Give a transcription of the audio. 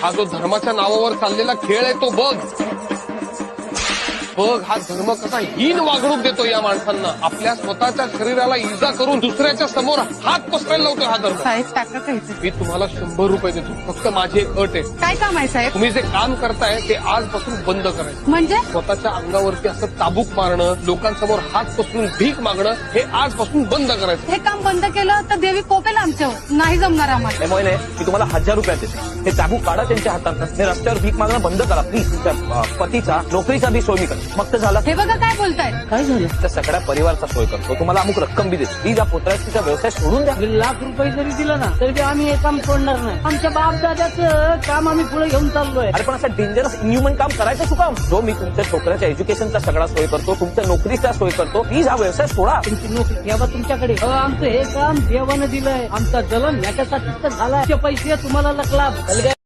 हा जो धर्माच्या नावावर चाललेला खेळ आहे तो बघ बघ, हा धर्म कसा हीन वागणूक देतो या माणसांना. आपल्या स्वतःच्या शरीराला इजा करून दुसऱ्याच्या समोर हात पसरायला लावतो हा धर्म. साहेब टाका काहीतरी. मी तुम्हाला 100 रुपये देतो, फक्त माझी एक अट आहे. काय काम आहे साहेब? तुम्ही जे काम करताय ते आजपासून बंद करायचं. म्हणजे स्वतःच्या अंगावरती असं चाबूक मारणं, लोकांसमोर हात पसरून भीक मागणं हे आजपासून बंद करायचं. हे काम बंद केलं तर देवी कोपेल आमच्यावर. नाही जमणार आम्हाला. मोहिने मी तुम्हाला 1000 रुपये देते. हे चाबूक काढा त्यांच्या हातात. हे रस्त्यावर भीक मागणं बंद करा प्लीज. तुमच्या पतीचा नोकरीचा बी सोय मी करतो. मग तर झालं. हे बघा काय बोलताय. काय झालं? त्या सगळ्या परिवारचा सोय करतो. तुम्हाला अमुक रक्कम बी देतो. प्लीज या पोत्राचा व्यवसाय सोडून द्या. ₹1,00,000 जरी दिलं ना तरी आम्ही हे काम सोडणार नाही. आमच्या बापदादाचं काम आम्ही पुढे घेऊन चाललोय. अरे पण असं डेंजरस इन्ह्युमन काम करायचं चुका. जो मी तुमच्या छोकऱ्याच्या एज्युकेशनचा सगळा सोय करतो, तुमच्या नोकरीचा सोय करतो. प्लीज हा व्यवसाय सोडा. तुमची नोकरी ठेवा तुमच्याकडे. आमचं हे काम देवानं दिलंय. आमचा जलन याच्यासाठीच तर झालाय. पैसे तुम्हाला लकला